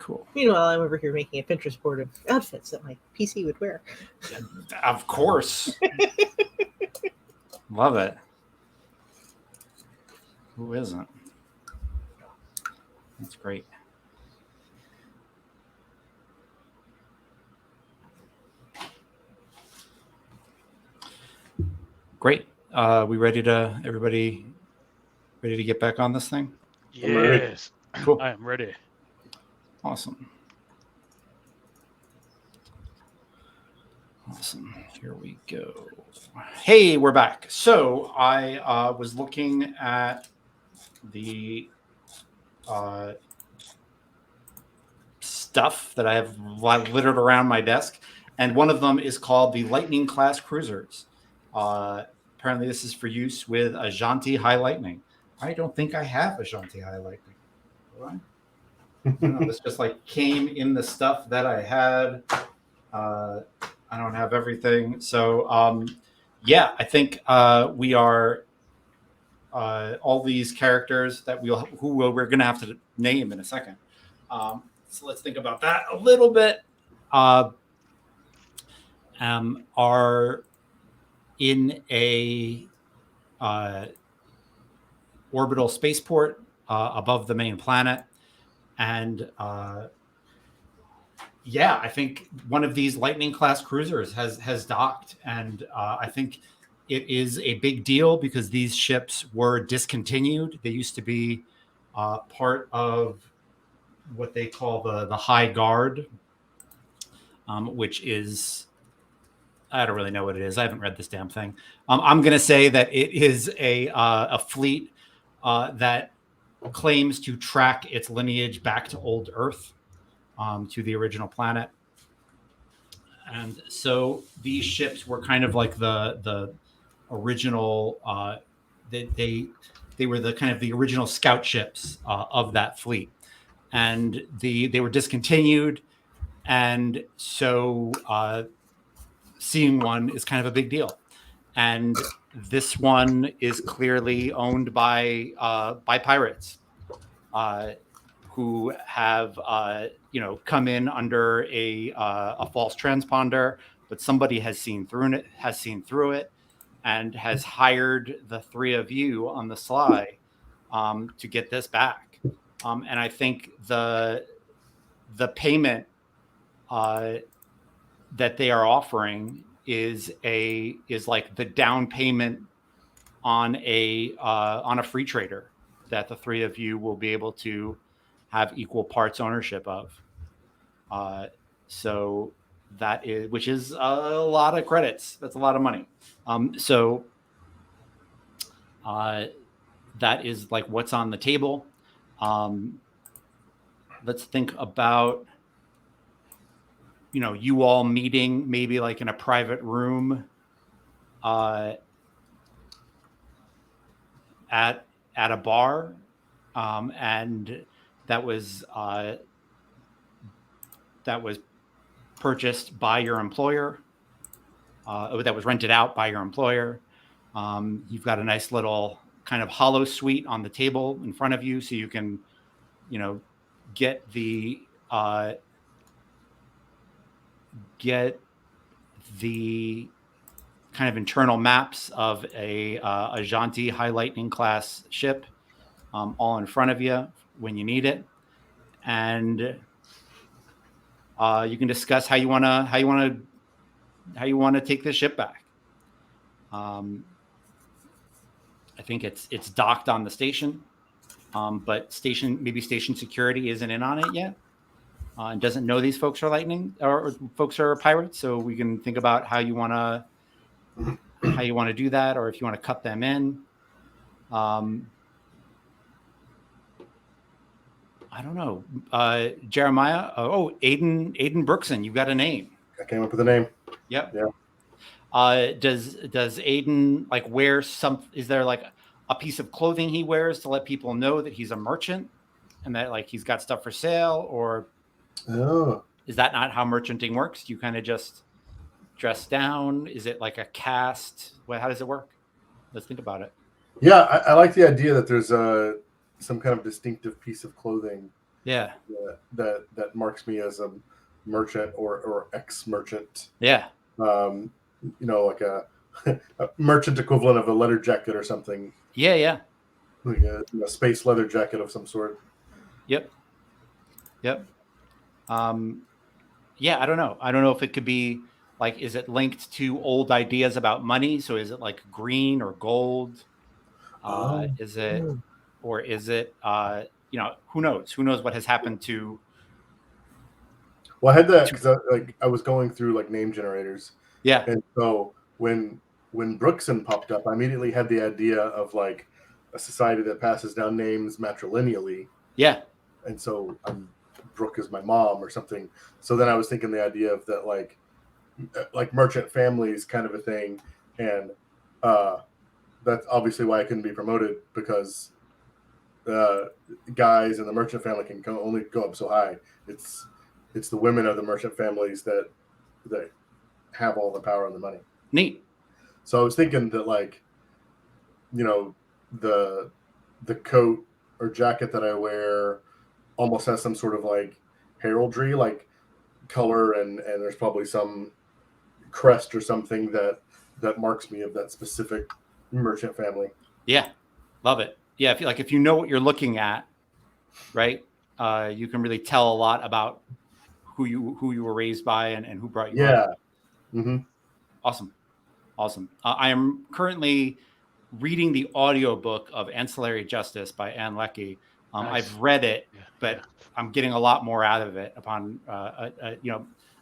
Cool. Meanwhile, I'm over here making a Pinterest board of outfits that my PC would wear. Of course. Love it. Who isn't? That's great. Great. We everybody ready to get back on this thing? Yes. Cool. I am ready. Awesome. Here we go. Hey, we're back. So I was looking at the stuff that I have littered around my desk, and one of them is called the Lightning class cruisers. Apparently, this is for use with a Gentil High Lightning. I don't think I have a Gentil High Lightning. Do I? No, this just like came in the stuff that I had. I don't have everything. So, yeah, I think we are all these characters that who we're going to have to name in a second. So let's think about that a little bit. Are in a orbital spaceport above the main planet. And yeah, I think one of these Lightning class cruisers has docked, and I think it is a big deal because these ships were discontinued. They used to be part of what they call the High Guard, which is, I don't really know what it is. I haven't read this damn thing. I'm going to say that it is a fleet that claims to track its lineage back to old Earth, to the original planet. And so these ships were kind of like the original. They were the kind of the original scout ships of that fleet, and they were discontinued, and so seeing one is kind of a big deal. And this one is clearly owned by pirates who have come in under a false transponder, but somebody has seen through it, and has hired the three of you on the sly to get this back. And I think the payment that they are offering is like the down payment on a free trader that the three of you will be able to have equal parts ownership of. So that is, which is a lot of credits. That's a lot of money. So that is like what's on the table. Let's think about, you all meeting maybe like in a private room at a bar, and that was purchased by your employer, that was rented out by your employer. You've got a nice little kind of hollow suite on the table in front of you, so you can, get the kind of internal maps of a Gentil High Lightning class ship, all in front of you when you need it, and you can discuss how you want to take this ship back. I think it's docked on the station, but station security isn't in on it yet, and doesn't know these folks are Lightning or folks are pirates. So we can think about how you want to do that, or if you want to cut them in. I don't know. Jeremiah. Aiden Brookson. You've got a name. I came up with a name. Yep. Yeah. Does Aiden like wear some? Is there like a piece of clothing he wears to let people know that he's a merchant and that like he's got stuff for sale, or is that not how merchanting works? Do you kind of just dress down? Is it like a cast? How does it work? Let's think about it. Yeah, I like the idea that there's some kind of distinctive piece of clothing Yeah. That marks me as a merchant or ex-merchant. Yeah. Like a merchant equivalent of a leather jacket or something. Yeah. Yeah. Like a space leather jacket of some sort. Yep. Yep. Yeah, I don't know. I don't know if it could be like, is it linked to old ideas about money? So is it like green or gold? Oh. Is it, or is it, who knows? Who knows what has happened to? Well, I had that because I was going through like name generators, Yeah. and so when Brookson popped up, I immediately had the idea of like a society that passes down names matrilineally, Yeah. and so Brooke is my mom or something. So then I was thinking the idea of that like merchant families kind of a thing, and that's obviously why I couldn't be promoted because guys in the merchant family can only go up so high. It's the women of the merchant families that have all the power and the money. Neat. So I was thinking that like, the coat or jacket that I wear almost has some sort of like heraldry, like color, and there's probably some crest or something that marks me of that specific merchant family. Yeah. Love it. Yeah. If you know what you're looking at, right, you can really tell a lot about who you were raised by and who brought you up. Yeah. Mm-hmm. Awesome. I am currently reading the audiobook of Ancillary Justice by Anne Leckie. Nice. I've read it, Yeah, but yeah. I'm getting a lot more out of it upon,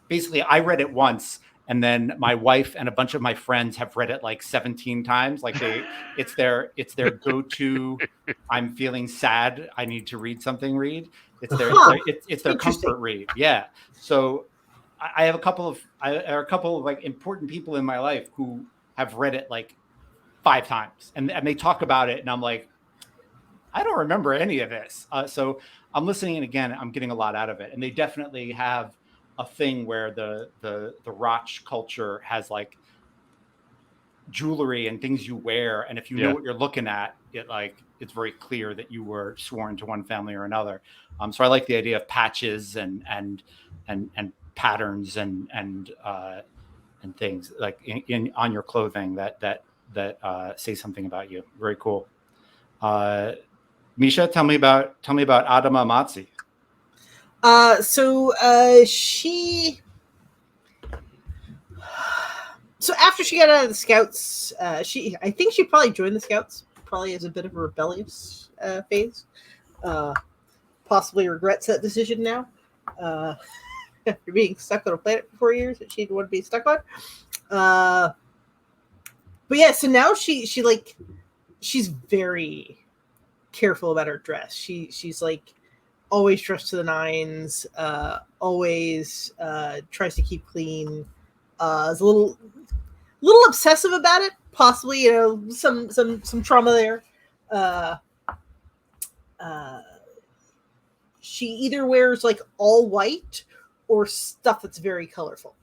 basically I read it once, and then my wife and a bunch of my friends have read it like 17 times. Like it's their go-to. I'm feeling sad, I need to read something. It's their comfort read. Yeah. So I have a couple of like important people in my life who have read it like 5 times, and they talk about it, and I'm like, I don't remember any of this. So I'm listening, and again, I'm getting a lot out of it. And they definitely have a thing where the Roch culture has like jewelry and things you wear, and if you know what you're looking at, it's very clear that you were sworn to one family or another. So I like the idea of patches and patterns and things like in on your clothing that say something about you. Very cool. Misha, tell me about Adama Matsi. So after she got out of the Scouts, I think she probably joined the Scouts, probably as a bit of a rebellious phase. Possibly regrets that decision now. After being stuck on a planet for 4 years that she didn't want to be stuck on. But yeah, so now she's very careful about her dress. She's like always dressed to the nines, always tries to keep clean. Is a little obsessive about it, possibly, some trauma there. She either wears like all white or stuff that's very colorful,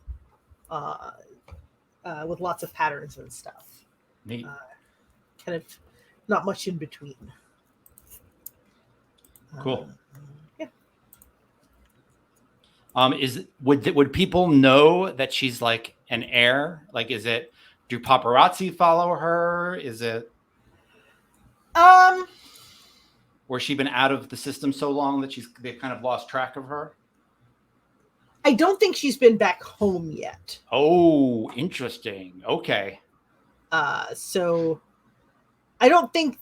with lots of patterns and stuff. Neat. Kind of not much in between. Cool. Yeah. Would people know that she's like an heir? Like, do paparazzi follow her? Is it or she been out of the system so long that they've kind of lost track of her? I don't think she's been back home yet. Oh, interesting. Okay. So I don't think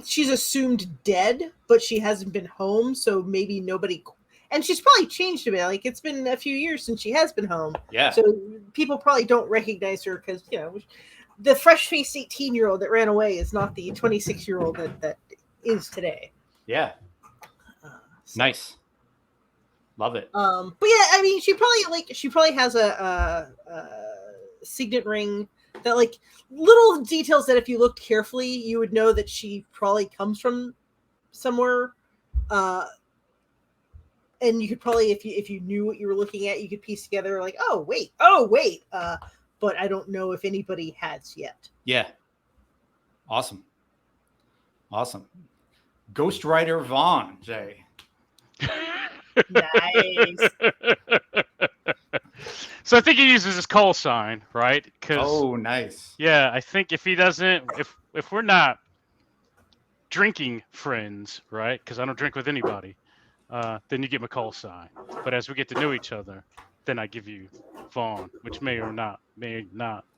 she's assumed dead, but she hasn't been home, so maybe nobody. And she's probably changed a bit. Like, it's been a few years since she has been home. Yeah. So people probably don't recognize her because, the fresh-faced 18-year-old that ran away is not the 26-year-old that is today. Yeah. Nice. Love it. But yeah, I mean, she probably has a signet ring that, like, little details that if you looked carefully, you would know that she probably comes from somewhere. And you could probably, if you knew what you were looking at, you could piece together like, oh wait. But I don't know if anybody has yet. Yeah. Awesome. Ghostwriter Vaughn, Jay. Nice. So I think he uses his call sign, right? Because Oh, nice. yeah, I think if he doesn't, if we're not drinking friends, right? Because I don't drink with anybody, then you get my call sign. But as we get to know each other, then I give you Vaughn, which may not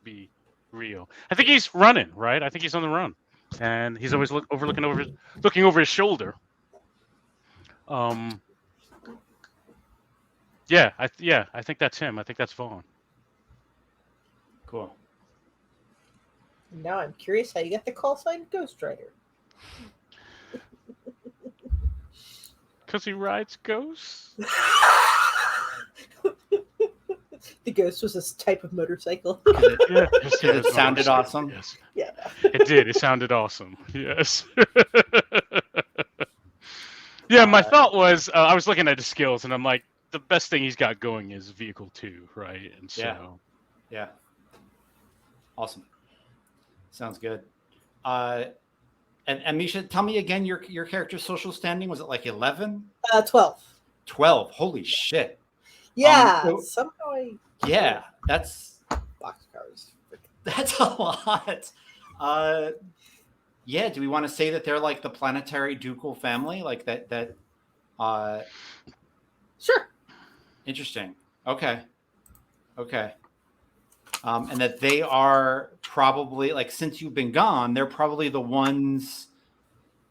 be real. I think he's running, right? I think he's on the run, and he's always looking over his shoulder. Yeah, I think that's him. I think that's Vaughn. Cool. Now I'm curious how you got the call sign Ghost Rider. Because he rides ghosts. The Ghost was this type of motorcycle. Yeah, It sounded awesome. Yes. Yeah. It did. It sounded awesome. Yes. Yeah, my thought was I was looking at his skills, and I'm like, the best thing he's got going is vehicle 2, right? And so, Yeah. Awesome. Sounds good. And Misha, tell me again your character's social standing. Was it like 11? 12. 12. Holy shit. Yeah. Somehow Yeah, that's boxcars. a lot. Yeah, do we want to say that they're like the planetary ducal family? Like that Sure. interesting. Okay. And that they are probably, like, since you've been gone, they're probably the ones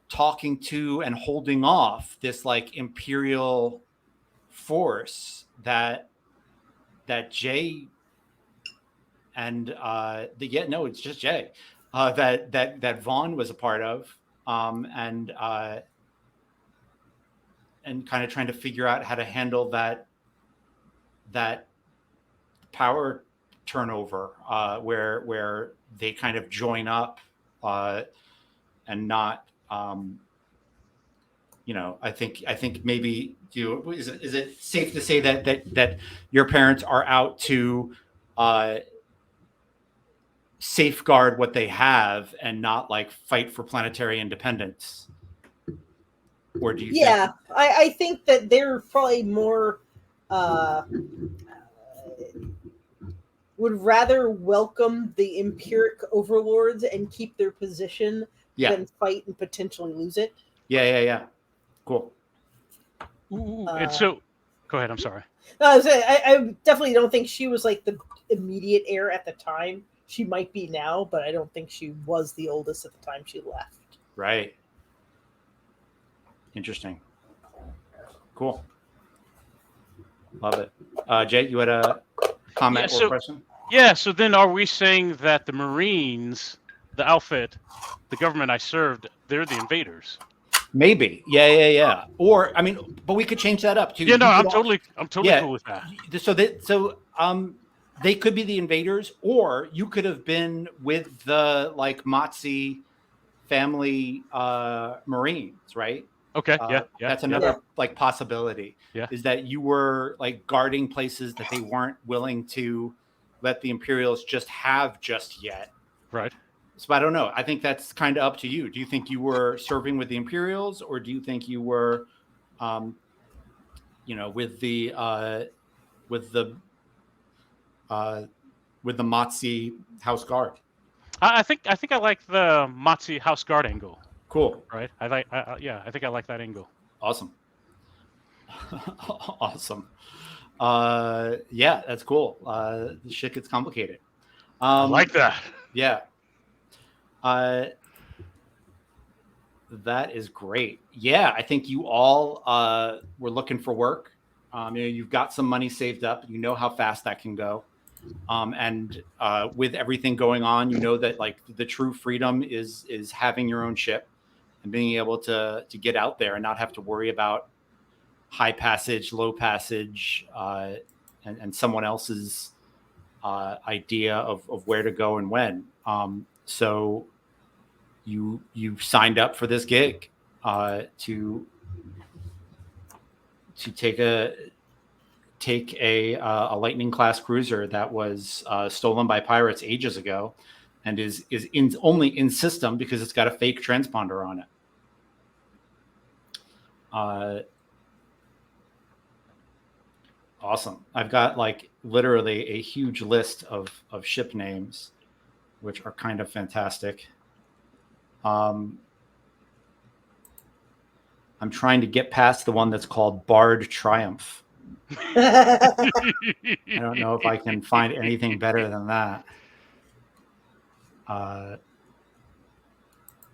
talking to and holding off this like imperial force that Jay and it's just Jay that Vaughn was a part of, and kind of trying to figure out how to handle that power turnover, where they kind of join up and not, I think maybe is it safe to say that your parents are out to safeguard what they have and not like fight for planetary independence? Or do you Yeah, think... I think that they're probably more would rather welcome the empiric overlords and keep their position than fight and potentially lose it. Yeah. Cool. and so, go ahead. I'm sorry. I definitely don't think she was like the immediate heir at the time. She might be now, but I don't think she was the oldest at the time she left. Right. Interesting. Cool. Love it. Jay, you had a comment or question? Yeah, so then are we saying that the Marines, the outfit, the government I served, they're the invaders? Maybe. Yeah. Or, I mean, but we could change that up too. Yeah, no, I'm totally cool with that. So they could be the invaders, or you could have been with the like Motzi family Marines, right? Okay. Yeah. That's another like possibility. Yeah. Is that you were like guarding places that they weren't willing to let the Imperials just have just yet. Right. So I don't know. I think that's kind of up to you. Do you think you were serving with the Imperials, or do you think you were, with the Motzi House Guard? I think I like the Motzi House Guard angle. Cool. Right. I think I like that angle. Awesome. Awesome. Yeah, that's cool. The shit gets complicated. I like that. Yeah. That is great. Yeah, I think you all were looking for work. You've got some money saved up. You know how fast that can go. And with everything going on, you know that like the true freedom is having your own ship and being able to get out there and not have to worry about high passage, low passage, and someone else's idea of where to go and when. So you signed up for this gig to take a Lightning class cruiser that was stolen by pirates ages ago, and is only in system because it's got a fake transponder on it. Awesome. I've got like literally a huge list of ship names, which are kind of fantastic. I'm trying to get past the one that's called Bard Triumph. I don't know if I can find anything better than that.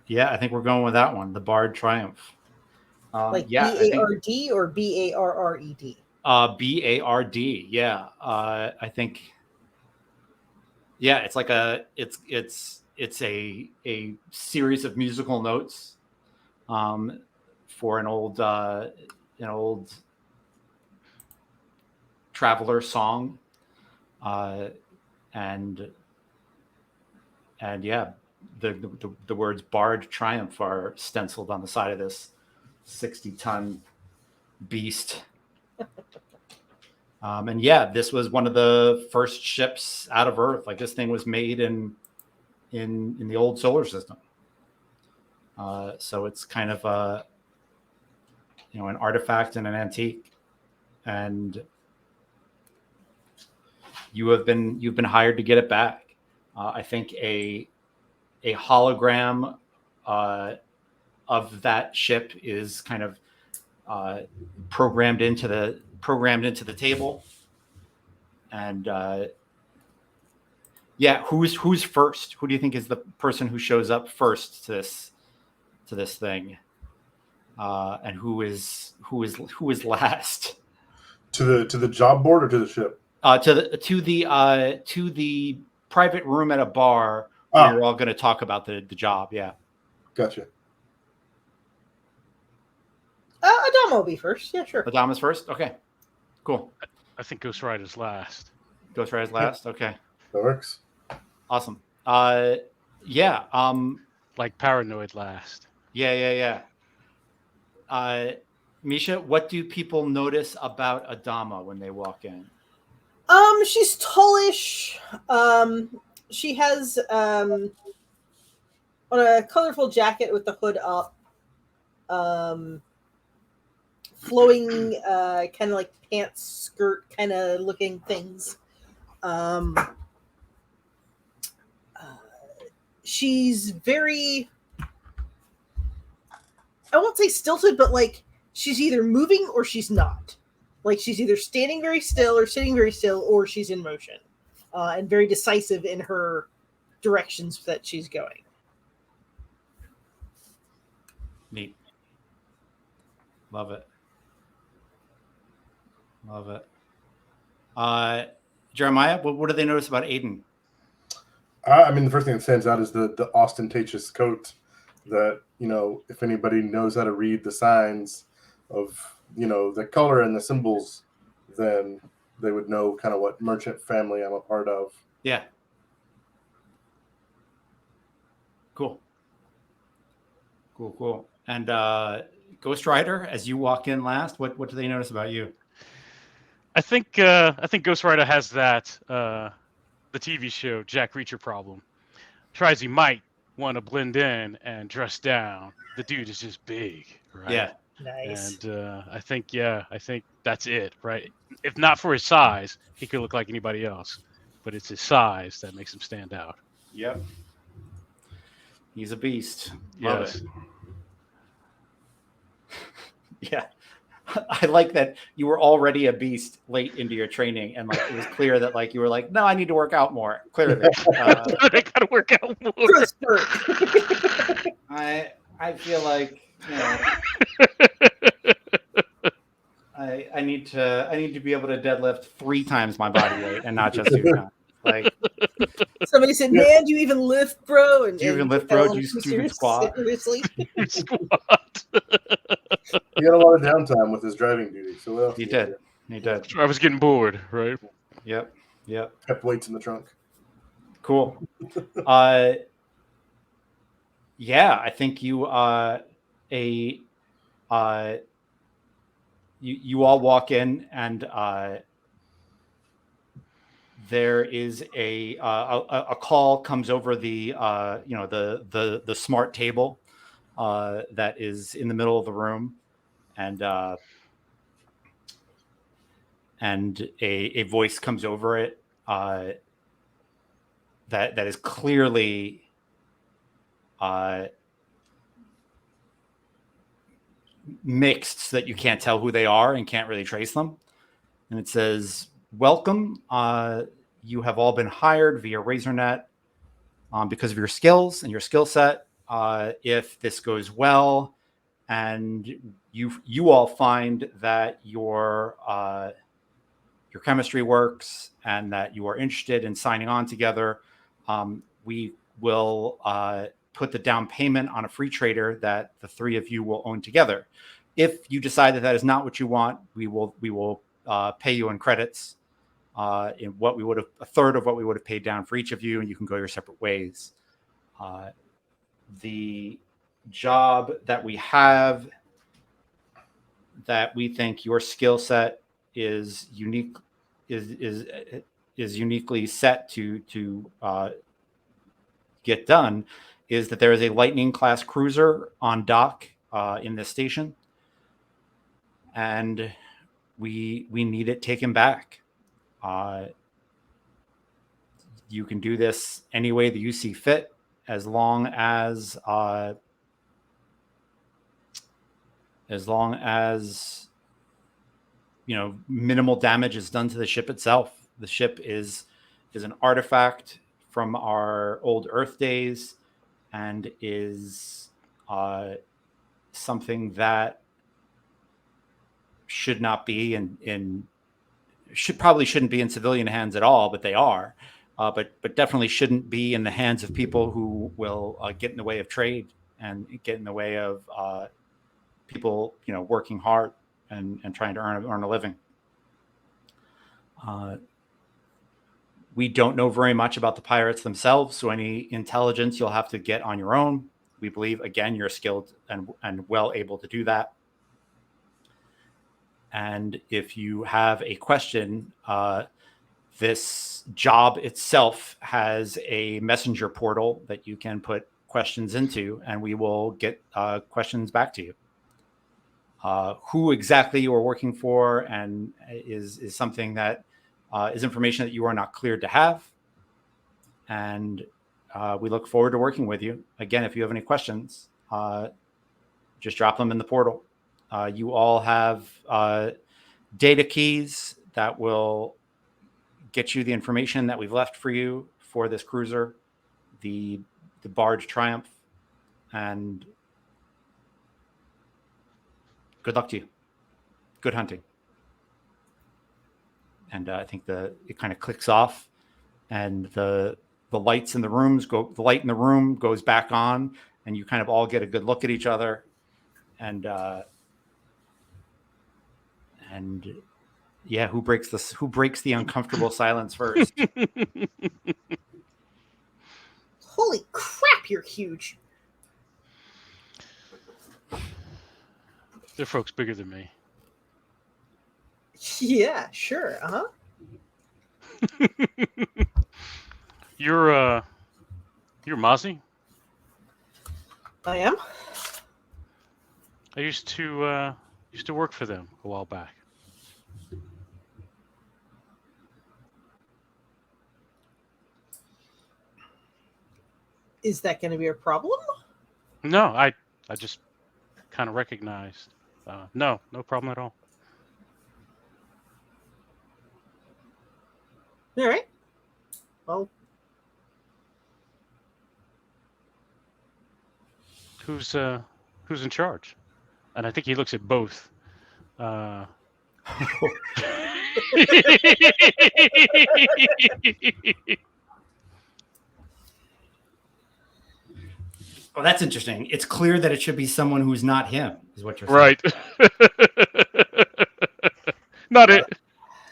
Yeah, I think we're going with that one, the Bard Triumph. Like yeah, BARD or BARRED? BARD. Yeah, I think. Yeah, it's like it's a series of musical notes, for an old traveler song, and yeah, the words Bard Triumph are stenciled on the side of this 60-ton beast. And yeah, this was one of the first ships out of Earth. Like this thing was made in the old solar system. So it's kind of an artifact and an antique. And you've been hired to get it back. I think a hologram of that ship is kind of programmed into the table. And yeah, who's first? Who do you think is the person who shows up first to this thing? And who is last? To the job board or to the ship? To the private room at a bar where we're all going to talk about the job. Yeah. Gotcha. Adama will be first. Yeah, sure. Adama's first. Okay. Cool. I think Ghost Rider's last. Ghost Rider's last. Okay. That works. Awesome. Yeah. Like Paranoid last. Yeah. Misha, what do people notice about Adama when they walk in? She's tallish. She has on a colorful jacket with the hood up. Flowing kind of like pants, skirt kind of looking things. She's very, I won't say stilted, but like she's either moving or she's not. Like she's either standing very still or sitting very still, or she's in motion, and very decisive in her directions that she's going. Neat. Love it. Jeremiah, what do they notice about Aiden? I mean, the first thing that stands out is the ostentatious coat that, if anybody knows how to read the signs of, the color and the symbols, then they would know kind of what merchant family I'm a part of. Yeah. Cool. And Ghost Rider, as you walk in last, what do they notice about you? I think Ghost Rider has that the TV show Jack Reacher problem. Tries he might want to blend in and dress down. The dude is just big, right? Yeah. Nice. And I think that's it, right? If not for his size, he could look like anybody else, but it's his size that makes him stand out. Yep. He's a beast. Love it. Yeah. I like that you were already a beast late into your training, and like it was clear that like you were like, no, I need to work out more. Clearly, I gotta work out more. I feel like I need to be able to deadlift 3 times my body weight and not just 2 times. Like somebody said, "Man, do you even lift, bro?" And do you even lift, bro? Do you even squat? Seriously? Squat. He had a lot of downtime with his driving duty, so what else He did. I was getting bored, right? Yep. Kept weights in the trunk. Cool. Yeah, I think you you all walk in, and there is a call comes over the the smart table that is in the middle of the room, and and a voice comes over it that is clearly mixed, so that you can't tell who they are and can't really trace them. And it says, "Welcome. You have all been hired via RazorNet because of your skills and your skill set. If this goes well, and you all find that your chemistry works and that you are interested in signing on together, we will put the down payment on a free trader that the three of you will own together. If you decide that that is not what you want, we will pay you in credits, in what we would have, a third of what we would have paid down for each of you, and you can go your separate ways. The job that we have, that we think your skill set is unique, is uniquely set to get done, is that there is a Lightning class cruiser on dock in this station, and we need it taken back. You can do this any way that you see fit, as long as minimal damage is done to the ship itself. The ship is an artifact from our old Earth days, and is something that should not be shouldn't be in civilian hands at all, but they are. But definitely shouldn't be in the hands of people who will get in the way of trade and get in the way of people, working hard and trying to earn a living. We don't know very much about the pirates themselves, so any intelligence you'll have to get on your own. We believe, again, you're skilled and well able to do that. And if you have a question, this job itself has a messenger portal that you can put questions into, and we will get questions back to you. Who exactly you are working for and is something that is information that you are not cleared to have. And we look forward to working with you. Again, if you have any questions, just drop them in the portal. You all have data keys that will get you the information that we've left for you for this cruiser, the Barge Triumph, and good luck to you. Good hunting. And I think it kind of clicks off, and the lights in the rooms go. The light in the room goes back on, and you kind of all get a good look at each other, and yeah, who breaks the uncomfortable silence first? Holy crap, you're huge. They're folks bigger than me. Yeah, sure. Uh-huh. You're Mozzie? I am. I used to work for them a while back. Is that going to be a problem? No, I just kind of recognized. No problem at all. All right. Well, Who's in charge? And I think he looks at both. Oh, that's interesting. It's clear that it should be someone who's not him, is what you're saying. Right. Not it.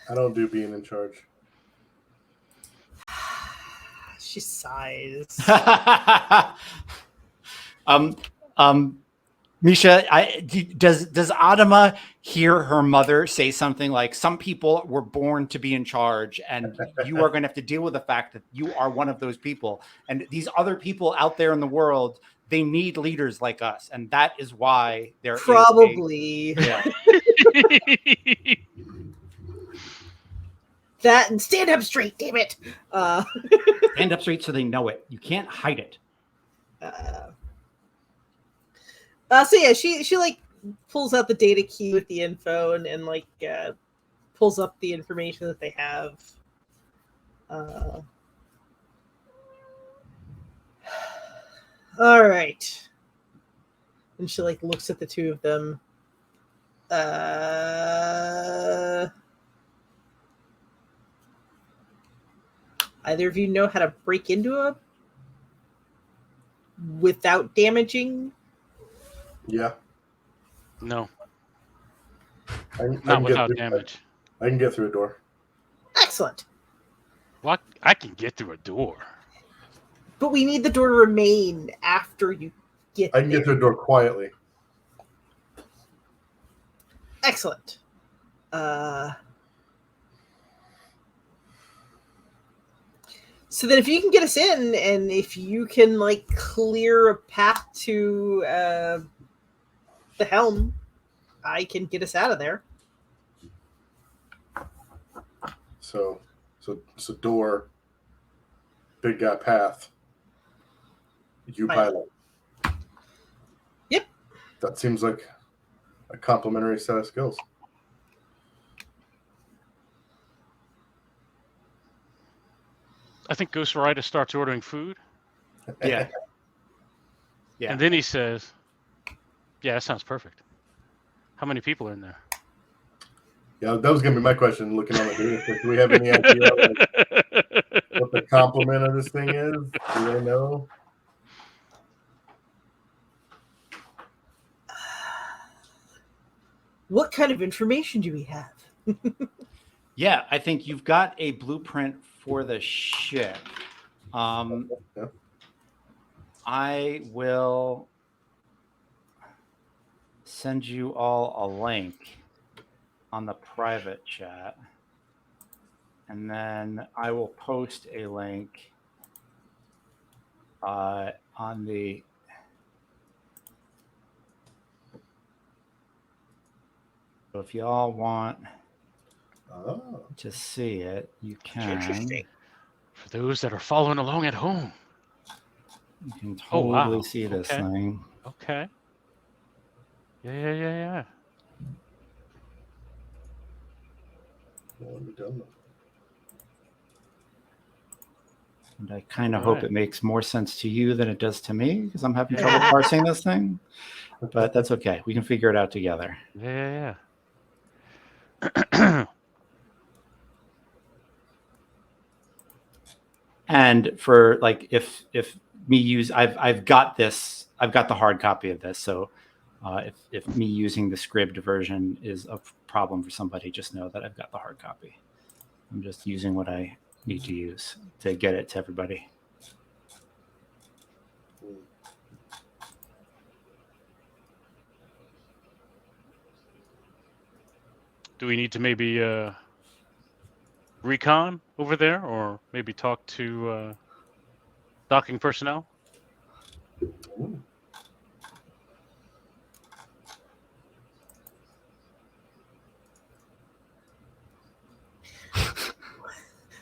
I don't do being in charge. she sighs. Misha, does Adama hear her mother say something like, "Some people were born to be in charge, and you are going to have to deal with the fact that you are one of those people, and these other people out there in the world, they need leaders like us, and that is why they're probably." Yeah. That and stand up straight, damn it. Stand up straight so they know it. You can't hide it. So yeah, she like pulls out the data key with the info and like pulls up the information that they have. All right. And she like looks at the two of them. Either of you know how to break into a without damaging? Yeah. No, I not can without get damage. I can get through a door. Excellent. Well, I can get through a door. But we need the door to remain after you get I can there. get through a door quietly. Excellent. So then if you can get us in, and if you can like clear a path to the helm, I can get us out of there. So door, big guy path. You pilot. Yep. That seems like a complementary set of skills. I think Ghost Rider starts ordering food, Yeah. Yeah. and then he says, "Yeah, that sounds perfect. How many people are in there?" Yeah, that was gonna be my question. Looking on the data, do we have any idea what the complement of this thing is? Do they know? What kind of information do we have? Yeah, I think you've got a blueprint for the ship. Yeah. I will send you all a link on the private chat. And then I will post a link on the... So if y'all want to see it, you can. Interesting. For those that are following along at home. You can Oh, totally wow. see this Okay. thing. Okay. Yeah. Well, we don't know. And I kind of hope Right. it makes more sense to you than it does to me because I'm having trouble parsing this thing. But that's okay. We can figure it out together. Yeah. And for like, if me use, I've got this, I've got the hard copy of this. So if me using the scribd version is a problem for somebody, just know that I've got the hard copy. I'm just using what I need to use to get it to everybody. Do we need to maybe recon over there, or maybe talk to docking personnel? Ooh.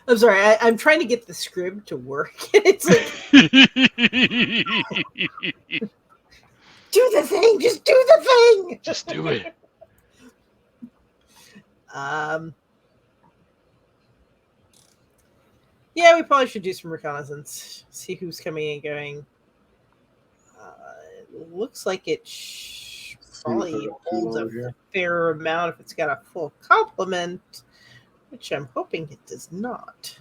I'm sorry, I'm trying to get the script to work. It's like, do the thing, just do the thing. Just do it. Yeah, we probably should do some reconnaissance. See who's coming and going. It looks like it probably holds a fair amount if it's got a full complement, which I'm hoping it does not.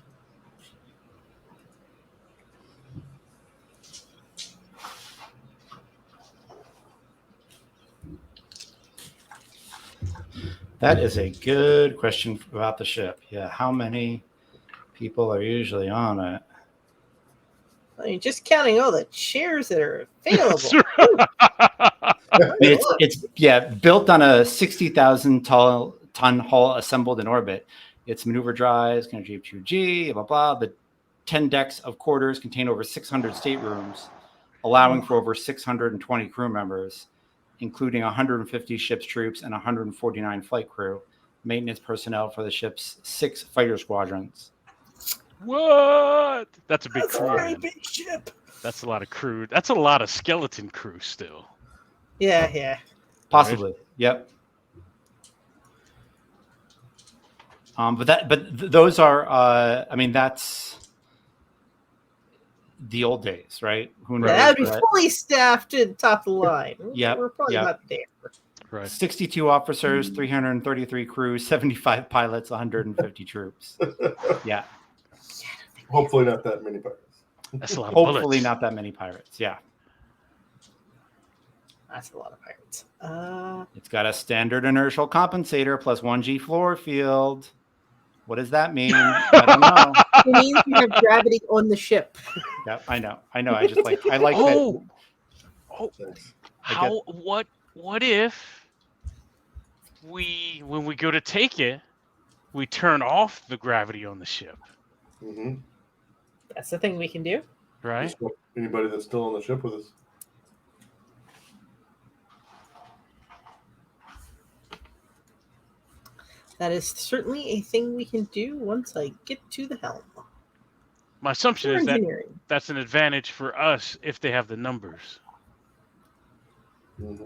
That is a good question about the ship. Yeah, how many people are usually on it? I mean, just counting all the chairs that are available. It's built on a 60,000 ton hull assembled in orbit. Its maneuver drives, kind of G2G, blah blah. The 10 decks of quarters contain over 600 staterooms, allowing for over 620 crew members, including 150 ship's troops and 149 flight crew. maintenance personnel for the ship's 6 fighter squadrons. What? That's a big That's a crew. very Man. big ship. That's a lot of crew. That's a lot of skeleton crew still. Yeah. Possibly. Yep. Those are. I mean, that's the old days, right? Who knows? That would be what- fully staffed and top of the line. Yep, We're probably yep. not there. Right. 62 officers, 333 crews, 75 pilots, 150 troops. Yeah. Hopefully not that many pirates. That's a lot of Hopefully bullets. not that many pirates. Yeah. That's a lot of pirates. It's got a standard inertial compensator plus 1G floor field. What does that mean? I don't know. It means you have gravity on the ship. Yeah, I know. I just like that. Oh, Thanks. how? What if when we go to take it, we turn off the gravity on the ship, Mm-hmm. That's the thing we can do. right? Anybody that's still on the ship with us. That is certainly a thing we can do once I get to the helm. My assumption For is that engineering. that's an advantage for us if they have the numbers, Mm-hmm.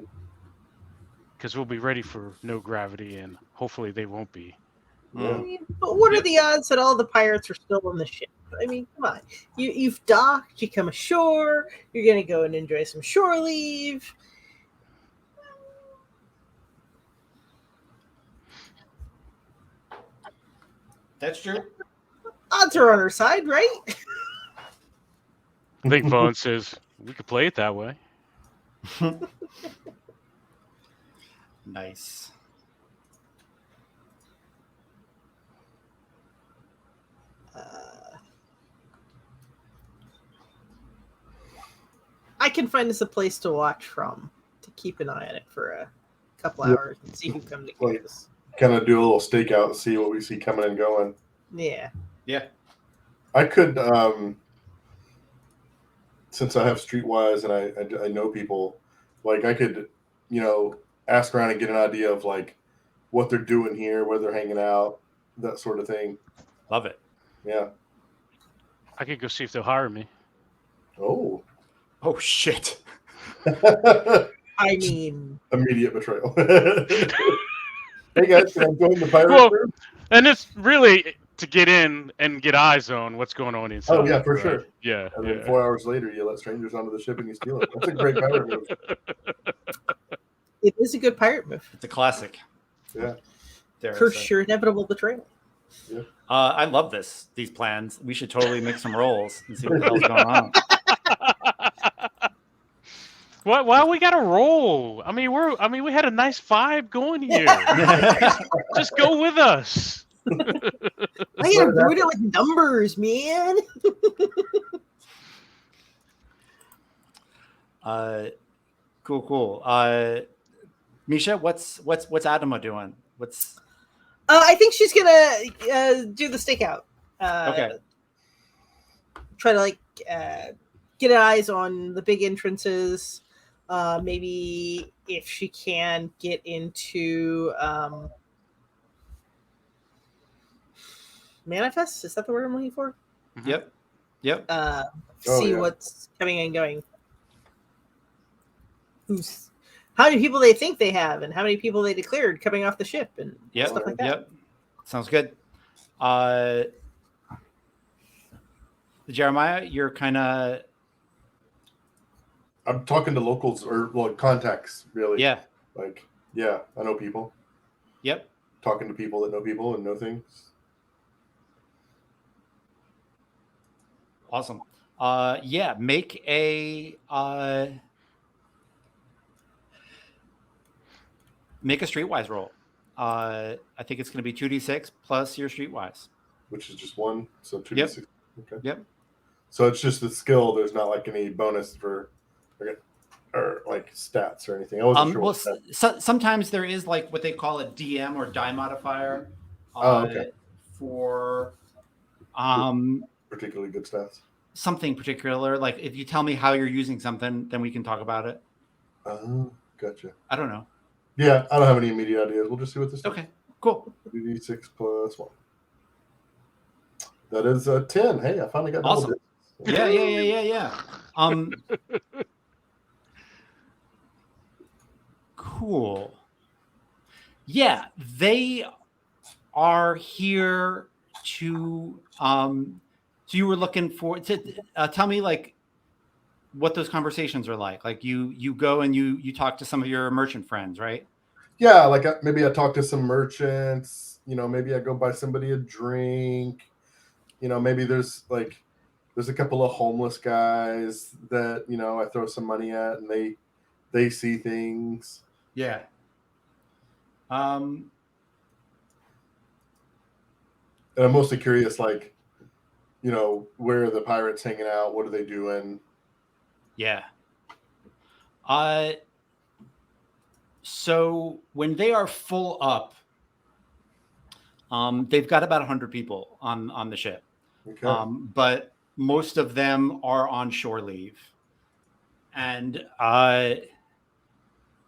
because we'll be ready for no gravity, and hopefully they won't be. I mean, but what are the odds that all the pirates are still on the ship? I mean, come on. You've docked, you come ashore, you're going to go and enjoy some shore leave. That's true. Odds are on our side, right? I think Vaughn says we could play it that way. Nice. I can find us a place to watch from to keep an eye on it for a couple Yeah. hours and see who come to Like- get us. Kind of do a little stakeout and see what we see coming and going. Yeah. Yeah. I could, since I have Streetwise and I know people, like I could, ask around and get an idea of like what they're doing here, where they're hanging out, that sort of thing. Love it. Yeah. I could go see if they'll hire me. Oh. Oh shit. I mean, Immediate betrayal. Hey guys, can I join the pirate Well, group? And it's really to get in and get eyes on what's going on inside. Oh, yeah, for right? sure. Yeah. And then yeah. 4 hours later, you let strangers onto the ship and you steal it. That's a great pirate move. it is a good pirate move. It's a classic. Yeah. Dare I For say. sure, inevitable betrayal. I love these plans. We should totally make some rolls and see what the hell's going on. Why we got to roll? I mean, we had a nice vibe going here. Just go with us. I gotta root it with numbers, man. Cool. Misha, what's Adama doing? I think she's gonna do the stakeout. Okay. Try to get eyes on the big entrances. Maybe if she can get into manifest. Is that the word I'm looking for? Yep. See yeah. what's coming and going. How many people they think they have, and how many people they declared coming off the ship, and stuff like that. Yep. Sounds good. Jeremiah, you're kind of I'm talking to locals or contacts, really. yeah. Like, yeah, I know people. Yep. Talking to people that know people and know things. Awesome. Yeah. Make a streetwise roll. I think it's going to be 2d6 plus your streetwise. Which is just one, so 2d6. Yep. Okay. Yep. So it's just the skill. There's not like any bonus for, or like stats or anything. I wasn't sure. Well, what that- sometimes there is like what they call a DM or die modifier. Okay. For particularly good stats. something particular. Like if you tell me how you're using something, then we can talk about it. Oh, gotcha. I don't know. Yeah, I don't have any immediate ideas. We'll just see what this. Okay. Cool. 3d6 plus 1. That is a 10. Hey, I finally got double Awesome. digits. Yeah. Cool. Yeah, they are here to. So you were looking for to tell me like what those conversations are like. Like you go and you talk to some of your merchant friends, right? Yeah, like maybe I talk to some merchants. Maybe I go buy somebody a drink. Maybe there's a couple of homeless guys that I throw some money at, and they see things. Yeah. And I'm mostly curious, like, where are the pirates hanging out? What are they doing? Yeah. So when they are full up, they've got about 100 people on the ship. Okay. But most of them are on shore leave. And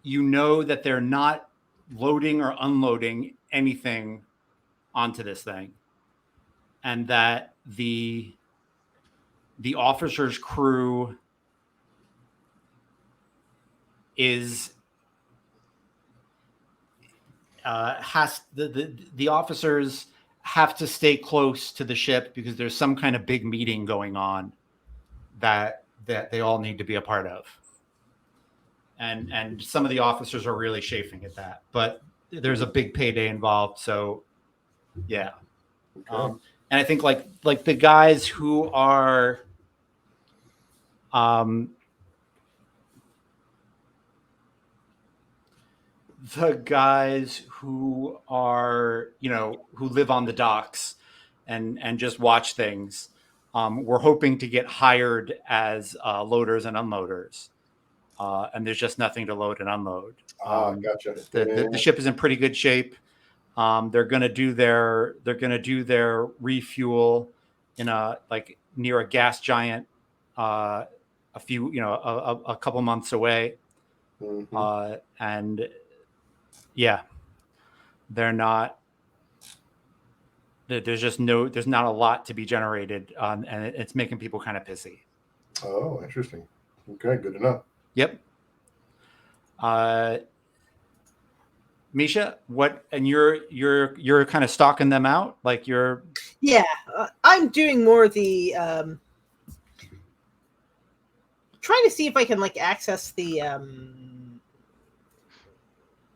you know that they're not loading or unloading anything onto this thing. And that the officer's crew is the officers have to stay close to the ship because there's some kind of big meeting going on that they all need to be a part of. And some of the officers are really chafing at that, but there's a big payday involved. So yeah. Okay. And I think like the guys who are who live on the docks and just watch things, we're hoping to get hired as loaders and unloaders, and there's just nothing to load and unload. Gotcha. The ship is in pretty good shape. They're gonna do their refuel in near a gas giant, a couple months away. Mm-hmm. And yeah, they're not. There's not a lot to be generated, and it's making people kind of pissy. Oh, interesting. Okay, good to know. Yep. Misha, what? And you're kind of stalking them out, like you're. Yeah, I'm doing more of the trying to see if I can access the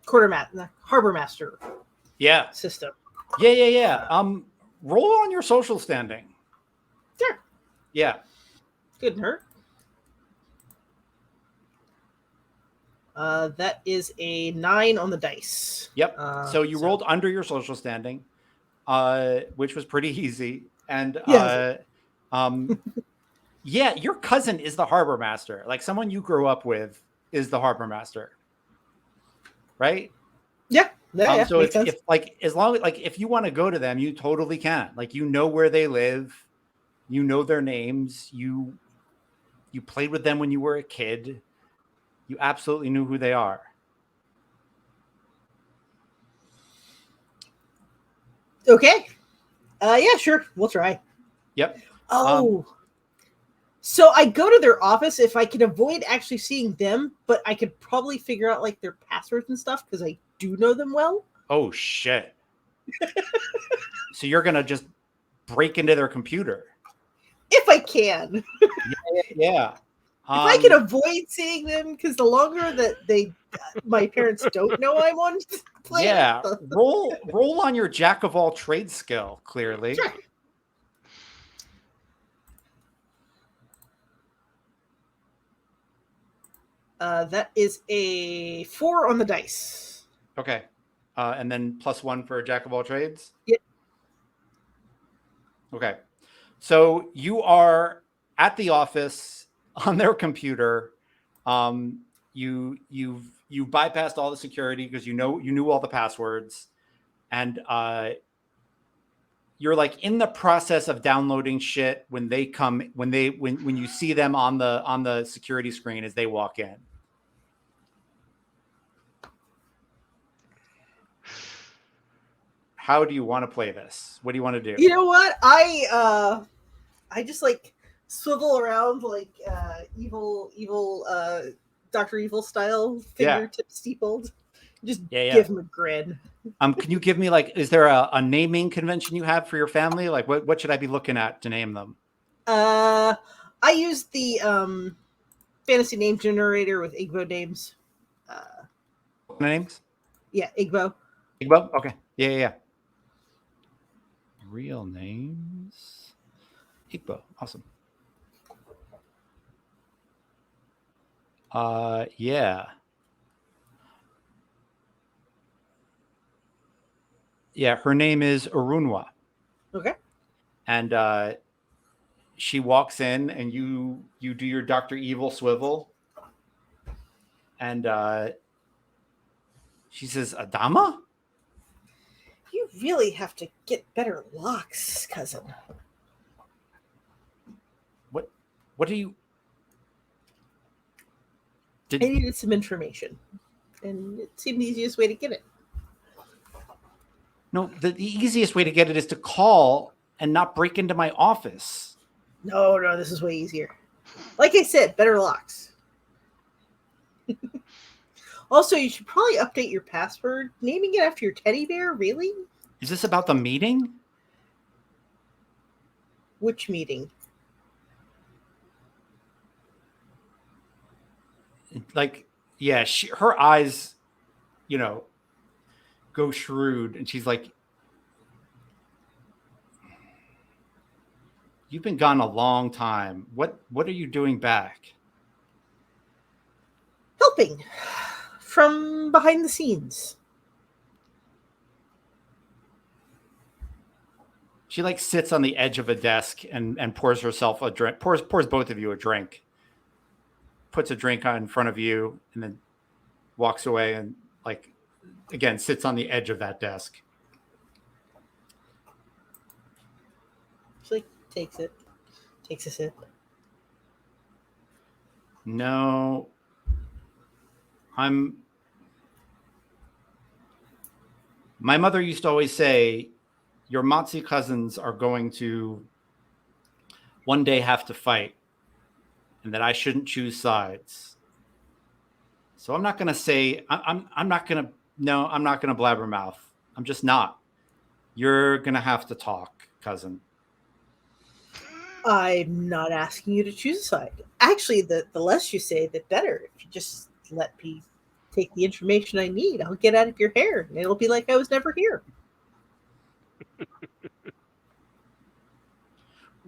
the harbor master. Yeah. System. Yeah. Roll on your social standing. Sure. Yeah. Couldn't hurt. That is a 9 on the dice. Yep. So you rolled under your social standing, which was pretty easy. And yeah, your cousin is the harbor master. Like someone you grew up with is the harbor master, right? Yeah. So if as long as if you want to go to them, you totally can. Like where they live, their names. You played with them when you were a kid. You absolutely knew who they are. Okay. Yeah, sure. We'll try. Yep. So I go to their office if I can avoid actually seeing them, but I could probably figure out their passwords and stuff because I do know them well. Oh shit. So you're gonna just break into their computer. If I can. Yeah. If I can avoid seeing them, because the longer that my parents don't know I'm on plan. Yeah. Roll on your jack of all trades skill, clearly. Sure. That is a 4 on the dice. Okay. And then +1 for jack of all trades? Yep. Okay. So you are at the office on their computer. You've bypassed all the security because you knew all the passwords, and you're in the process of downloading shit when you see them on the security screen as they walk in. How do you want to play this? What do you want to do? You know what? I just like swivel around like evil Dr. Evil style, fingertip steepled. Just give him a grin. Can you give me is there a naming convention you have for your family? Like what should I be looking at to name them? I use the fantasy name generator with Igbo names. Names? Yeah, Igbo. Igbo? Okay. Yeah. Real names. Igbo. Awesome. Yeah. Yeah, her name is Arunwa. Okay. And she walks in and you do your Dr. Evil swivel. And she says, Adama? You really have to get better locks, cousin. What do you... I needed some information. And it seemed the easiest way to get it. No, the easiest way to get it is to call and not break into my office. No, this is way easier. Like I said, better locks. Also, you should probably update your password. Naming it after your teddy bear, really? Is this about the meeting? Which meeting? Her eyes, go shrewd, and she's like, "You've been gone a long time. What are you doing back?" Helping from behind the scenes. She sits on the edge of a desk and pours herself a drink. Pours both of you a drink. Puts a drink in front of you and then walks away and again sits on the edge of that desk. She takes a sip. No, my mother used to always say, your Motsi cousins are going to one day have to fight, and that I shouldn't choose sides. So I'm not going to say, I'm not going to blabbermouth. I'm just not. You're going to have to talk, cousin. I'm not asking you to choose a side. Actually, the less you say, the better. If you just let me take the information I need, I'll get out of your hair, and it'll be like I was never here.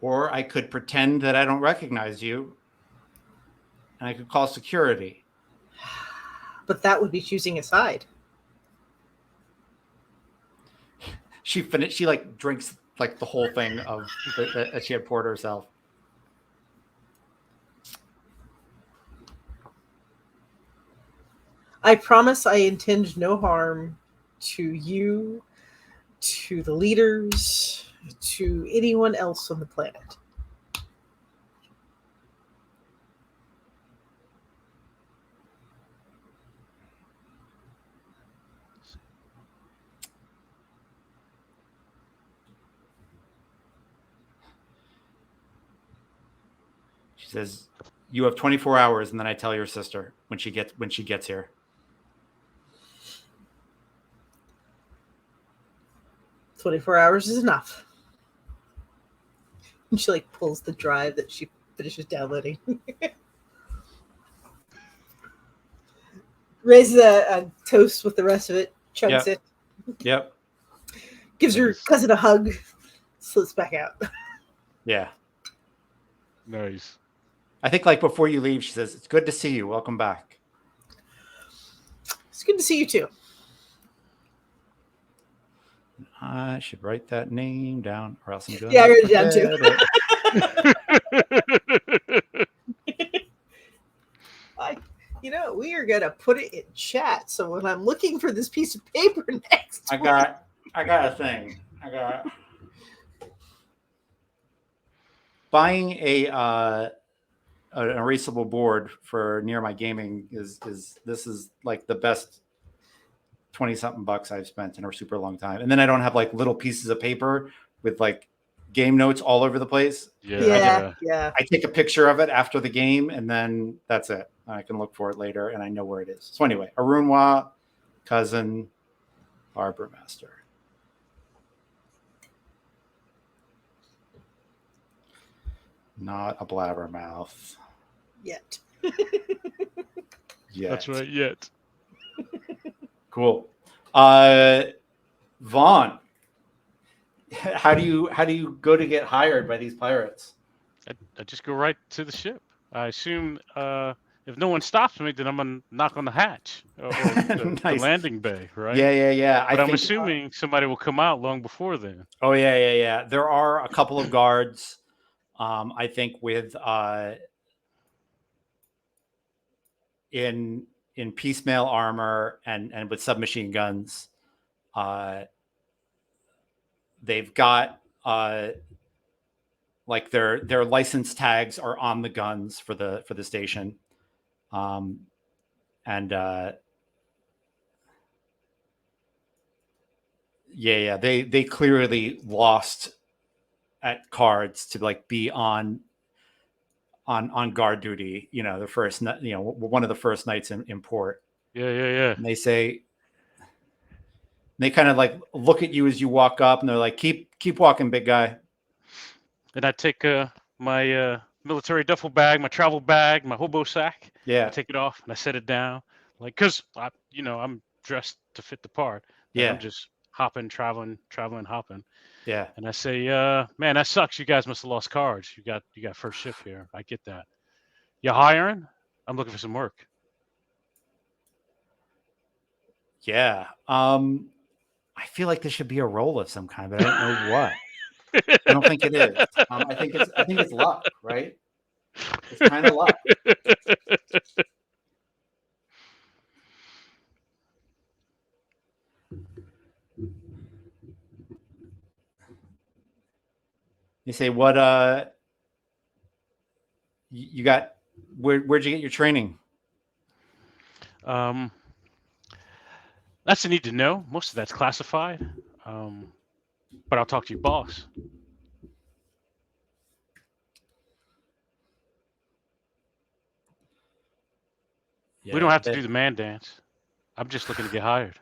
Or I could pretend that I don't recognize you, and I could call security. But that would be choosing a side. She drinks the whole thing of that she had poured herself. I promise I intend no harm to you, to the leaders, to anyone else on the planet. She says, you have 24 hours, and then I tell your sister when she gets here. – 24 hours is enough. And she pulls the drive that she finishes downloading. Raises a toast with the rest of it, chugs it. Yep. Gives her cousin a hug, slips back out. Yeah. Nice. I think before you leave, she says, it's good to see you. Welcome back. It's good to see you too. I should write that name down, or else I'm going I wrote it down too. We are gonna put it in chat. So when I'm looking for this piece of paper next, I got a thing. Buying an erasable board for near my gaming is the best 20 something bucks I've spent in a super long time. And then I don't have like little pieces of paper with like game notes all over the place. Yeah. I take a picture of it after the game, and then that's it. I can look for it later, and I know where it is. So anyway, Arunwa, cousin, Harbor Master. Not a blabbermouth. Yet. Yet. That's right. Yet. Cool. Vaughn, how do you go to get hired by these pirates? I just go right to the ship. I assume if no one stops me, then I'm gonna knock on the hatch or the Nice. landing bay, right? Yeah. But I'm assuming somebody will come out long before then. Oh yeah. There are a couple of guards. I think with in piecemeal armor and with submachine guns. They've got like their license tags are on the guns for the station. They clearly lost at cards to like be on guard duty, the first, one of the first nights in port. Yeah. And they kind of like look at you as you walk up, and they're like, keep walking, big guy. And I take my military duffel bag, my travel bag, my hobo sack. Yeah. I take it off and I set it down, like, cause I'm dressed to fit the part. Yeah. I'm just hopping, traveling, hopping. Yeah. And I say, man, that sucks. You guys must have lost cards. You got first shift here. I get that. You hiring? I'm looking for some work. Yeah. I feel like this should be a role of some kind, but I don't know what. I don't think it is. I think it's luck, right? It's kind of luck. You say, what you got? Where'd you get your training? That's a need to know. Most of that's classified. But I'll talk to your boss. Yeah, we don't have to do the man dance. I'm just looking to get hired.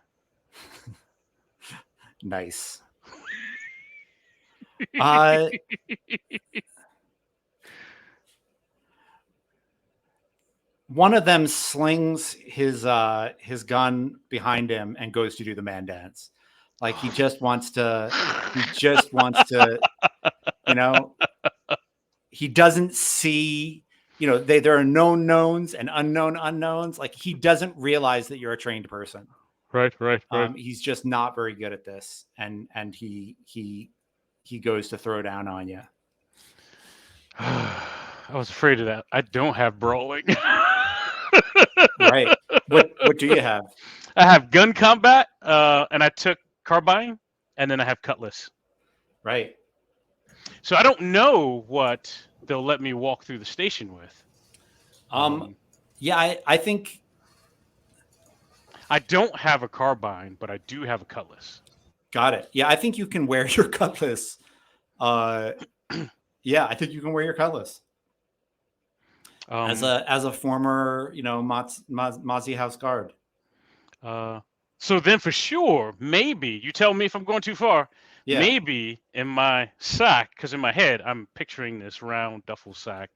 Nice. One of them slings his gun behind him and goes to do the man dance. Like he just wants to, he doesn't see, there are known knowns and unknown unknowns. Like he doesn't realize that you're a trained person. Right. He's just not very good at this. And he goes to throw down on you. I was afraid of that. I don't have brawling. Right. What do you have? I have gun combat, and I took carbine, and then I have cutlass. Right. So I don't know what they'll let me walk through the station with. Yeah, I think I don't have a carbine, but I do have a cutlass. Got it. Yeah, I think you can wear your cutlass. Yeah, I think you can wear your cutlass. As a former, Mozzie House guard. So then for sure, maybe, you tell me if I'm going too far, yeah. Maybe in my sack, because in my head, I'm picturing this round duffel sack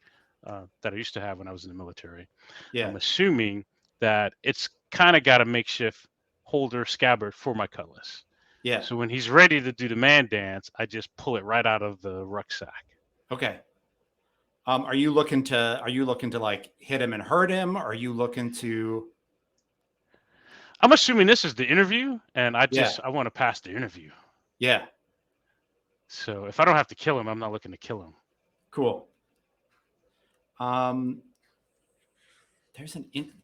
that I used to have when I was in the military. Yeah. I'm assuming that it's kind of got a makeshift holder scabbard for my cutlass. Yeah. So when he's ready to do the man dance, I just pull it right out of the rucksack. Okay. Are you looking to like hit him and hurt him? Or are you looking to? I'm assuming this is the interview, and I want to pass the interview. Yeah. So if I don't have to kill him, I'm not looking to kill him. Cool. There's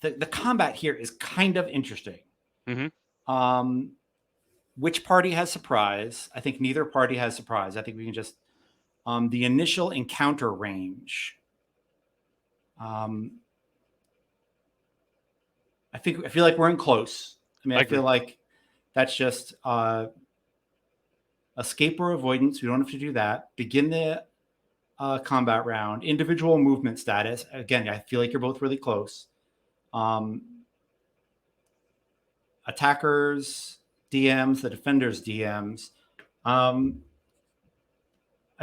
the combat here is kind of interesting. Mm-hmm. Which party has surprise? I think neither party has surprise. I think we can just the initial encounter range. I feel like we're in close. I mean, I feel like That's just escape or avoidance. We don't have to do that. Begin the combat round. Individual movement status. Again, I feel like you're both really close. Attackers, DMs, the defenders, DMs. I mean,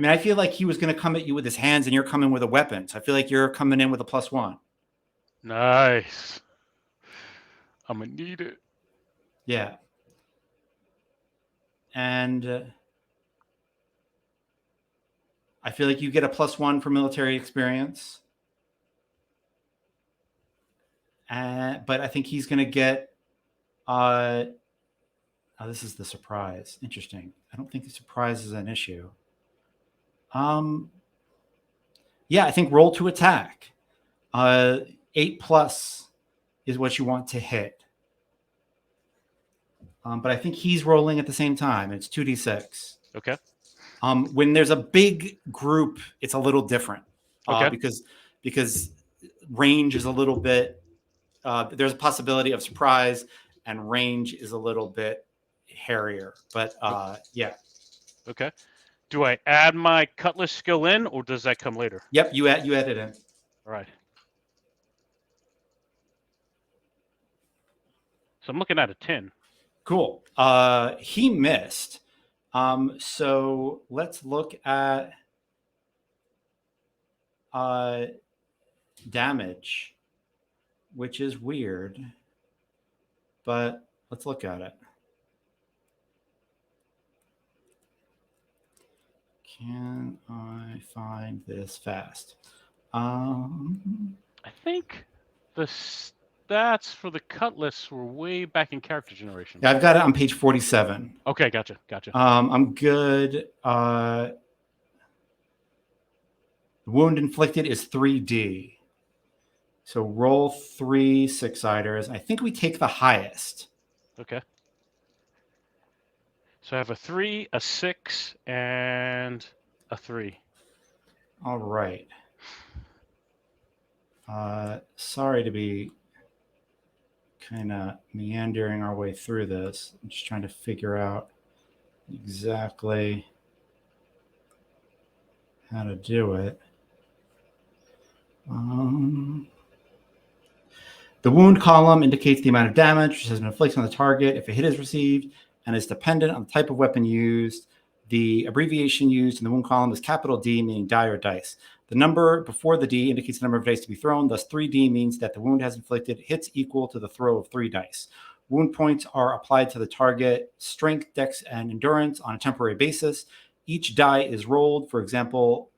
I feel like he was going to come at you with his hands and you're coming with a weapon. So I feel like you're coming in with a +1. Nice. I'm going to need it. Yeah. And I feel like you get a +1 for military experience. But I think he's going to get... oh, this is the surprise. Interesting. I don't think the surprise is an issue. Yeah, I think roll to attack. 8+ is what you want to hit. But I think he's rolling at the same time. It's 2d6. Okay. When there's a big group, it's a little different. Okay. Because range is a little bit... there's a possibility of surprise, and range is a little bit hairier. But yeah. Okay. Do I add my cutlass skill in, or does that come later? Yep, you add it in. All right. So I'm looking at a 10. Cool. He missed. So let's look at damage, which is weird, but let's look at it. Can I find this fast? I think the stats for the cutlass were way back in character generation. Yeah, I've got it on page 47. Okay, gotcha. I'm good. The wound inflicted is 3D. So roll 3 6-siders. I think we take the highest. Okay. So I have a 3, a 6, and a 3. All right. Sorry to be kind of meandering our way through this. I'm just trying to figure out exactly how to do it. The wound column indicates the amount of damage which has been inflicted on the target if a hit is received and is dependent on the type of weapon used. The abbreviation used in the wound column is capital D, meaning die or dice. The number before the D indicates the number of dice to be thrown. Thus, 3D means that the wound has inflicted hits equal to the throw of 3 dice. Wound points are applied to the target strength, dex, and endurance on a temporary basis. Each die is rolled. For example,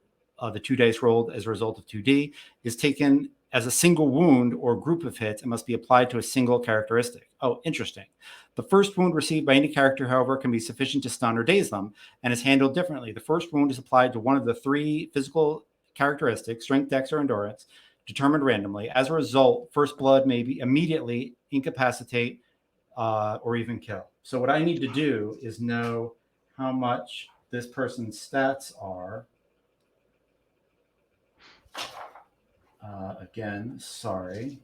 the 2 dice rolled as a result of 2D is taken as a single wound or group of hits and must be applied to a single characteristic. Oh, interesting. The first wound received by any character, however, can be sufficient to stun or daze them and is handled differently. The first wound is applied to one of the 3 physical characteristics, strength, dex, or endurance, determined randomly. As a result, first blood may be immediately incapacitate or even kill. So what I need to do is know how much this person's stats are. Again, sorry.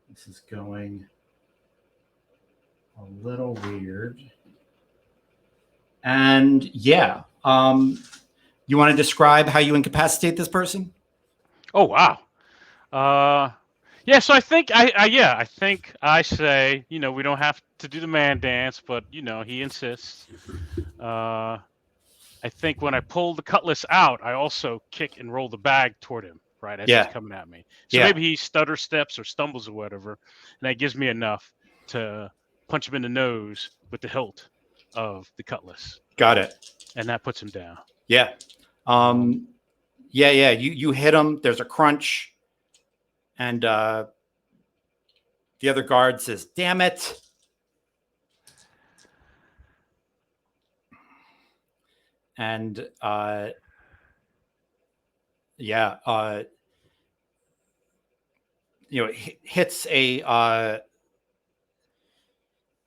This is going a little weird. And yeah, you want to describe how you incapacitate this person? Oh wow. Yeah. So I think I think I say, we don't have to do the man dance, but he insists. I think when I pull the cutlass out, I also kick and roll the bag toward him, right, as he's coming at me. So maybe he stutter steps or stumbles or whatever, and that gives me enough to punch him in the nose with the hilt of the cutlass. Got it. And that puts him down. Yeah. Yeah. You hit him. There's a crunch. And the other guard says, "Damn it." And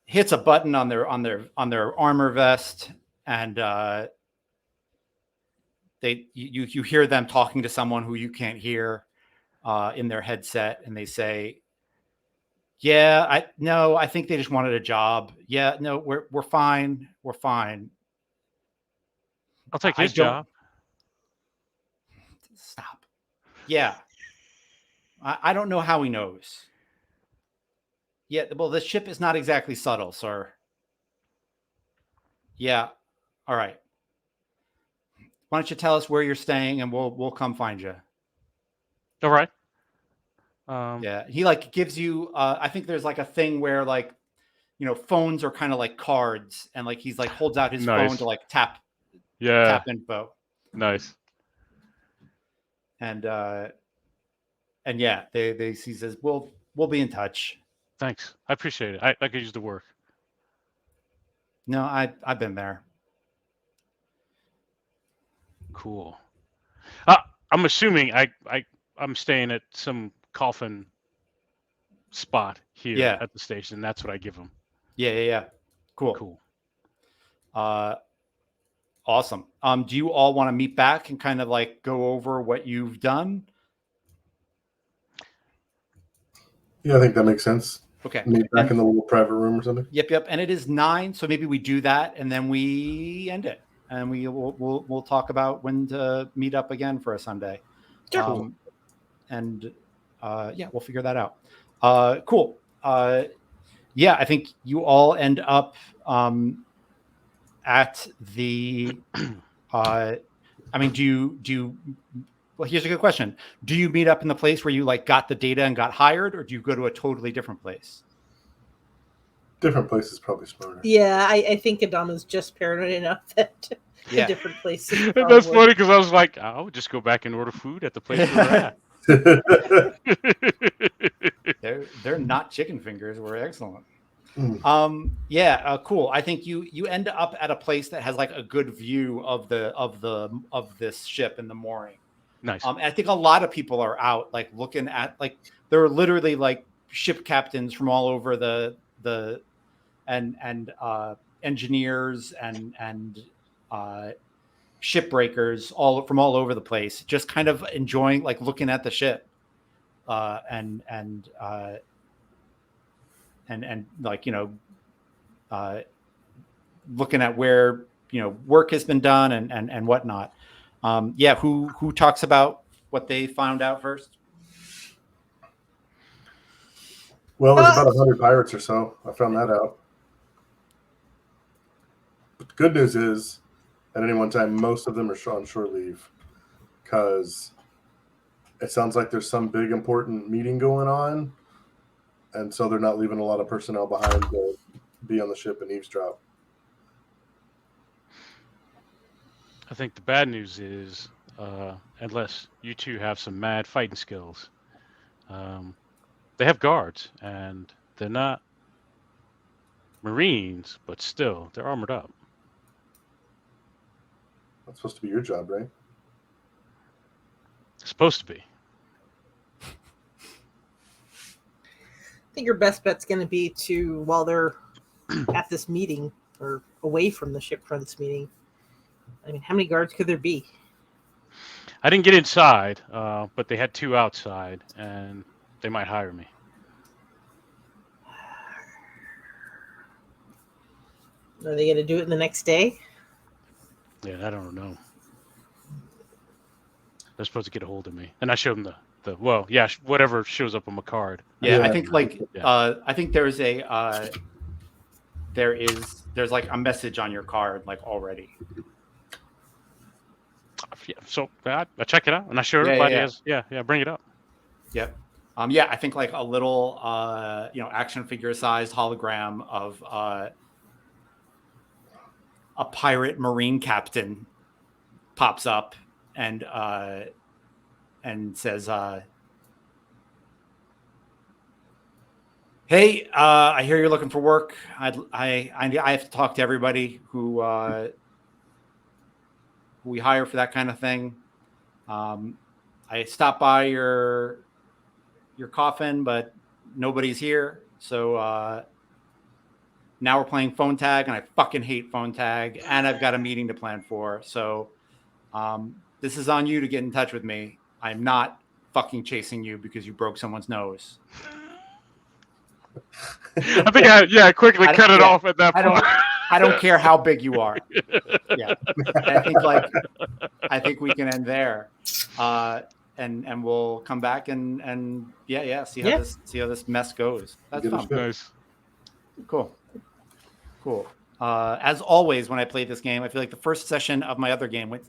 hits a button on their armor vest, and you hear them talking to someone who you can't hear in their headset, and they say, Yeah, I think they just wanted a job. Yeah, no, we're fine. We're fine. I'll take I his don't- job. Stop. Yeah. I don't know how he knows. Yeah, well, the ship is not exactly subtle, sir. Yeah. All right. Why don't you tell us where you're staying and we'll come find you. All right. Yeah. He like gives you I think there's like a thing where like, you know, phones are kind of like cards and like he's like holds out his phone Nice. to like tap Yeah. info. Nice. And yeah, he says we'll be in touch. Thanks. I appreciate it. I could use the work. No, I've been there. Cool. I'm assuming I'm staying at some coffin spot here Yeah. at the station. That's what I give them. Yeah. Cool. Cool. Awesome. Do you all want to meet back and kind of like go over what you've done? Yeah, I think that makes sense. Okay. Meet back in the little private room or something. Yep. And it is 9, so maybe we do that and then we end it, and we'll talk about when to meet up again for a Sunday. Sure. And yeah, we'll figure that out. Cool. Yeah, I think you all end up at the. I mean, do you? Well, here's a good question. Do you meet up in the place where you like got the data and got hired, or do you go to a totally different place? Different place is probably smarter. Yeah, I think Adama's just paranoid enough that Yeah. a different place. Is That's probably- funny because I was like, I would just go back and order food at the place we're at. They're not chicken fingers. We're excellent. Mm. Yeah, cool. I think you end up at a place that has like a good view of this ship in the mooring. Nice. I think a lot of people are out like looking at like there are literally like ship captains from all over the engineers and shipbreakers all over the place, just kind of enjoying like looking at the ship and like, you know, looking at where, you know, work has been done and whatnot. Yeah, who talks about what they found out first? Well, there's about 100 pirates or so. I found that out. But the good news is, at any one time, most of them are on shore leave because it sounds like there's some big important meeting going on, and so they're not leaving a lot of personnel behind to be on the ship and eavesdrop. I think the bad news is, unless you two have some mad fighting skills, they have guards, and they're not Marines, but still, they're armored up. That's supposed to be your job, right? It's supposed to be. I think your best bet's going to be to, while they're at this meeting or away from the ship for this meeting. I mean, how many guards could there be? I didn't get inside, but they had 2 outside, and they might hire me. Are they going to do it the next day? Yeah, I don't know. They're supposed to get a hold of me, and I showed them the well, yeah, whatever shows up on my card. Yeah, Yeah. I think like Yeah. I think there's there's like a message on your card like already. Yeah, so I check it out, and I showed Yeah, everybody yeah. as bring it up. Yep. Yeah, I think like a little you know, action figure sized hologram of a pirate marine captain pops up and says hey, I hear you're looking for work. I have to talk to everybody who we hire for that kind of thing. I stopped by your coffin, but nobody's here. So now we're playing phone tag, and I fucking hate phone tag, and I've got a meeting to plan for. So this is on you to get in touch with me. I'm not fucking chasing you because you broke someone's nose. I think I quickly I don't- cut it yeah, off at that I point. don't care how big you are. Yeah, I think we can end there, and we'll come back and see how this mess goes. That's Give it a fun. shot. Nice. Cool. As always, when I played this game, I feel like the first session of my other game it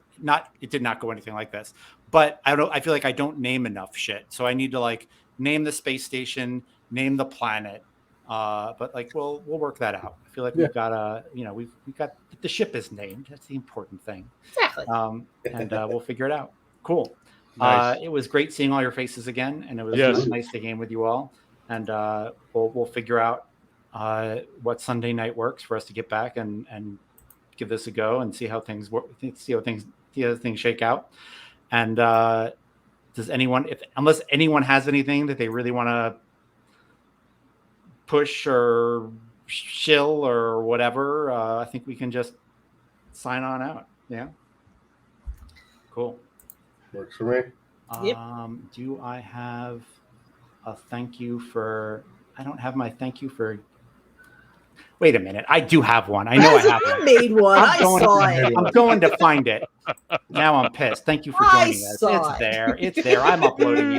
did not go anything like this. But I feel like I don't name enough shit, so I need to like name the space station, name the planet. But like we'll work that out. I feel like we've got we've got the ship is named. That's the important thing. Exactly. And we'll figure it out. Cool. Nice. It was great seeing all your faces again, and it was Yes. nice to game with you all. And we'll figure out what Sunday night works for us to get back and give this a go and see how things work, see how things shake out. And does anyone, unless anyone has anything that they really want to push or shill or whatever, I think we can just sign on out. Yeah. Cool. Works for me. Yep. Do I have a thank you for? I don't have my thank you for. Wait a minute. I do have one. I know I have You one. made one. I saw it. I'm going to find it. Now I'm pissed. Thank you for I when us. saw It's it. there. It's there. I'm uploading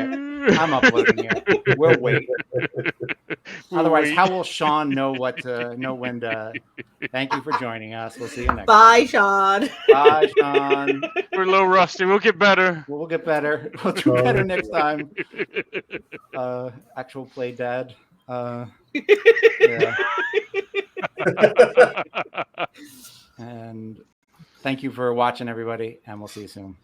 it. We'll wait. Otherwise, how will Sean know when to? Thank you for joining us. We'll see you next Bye, time. Sean. Bye, Sean. We're a little rusty. We'll get better. We'll get better. We'll do better next time. Actual play dad. Yeah. And thank you for watching, everybody, and we'll see you soon.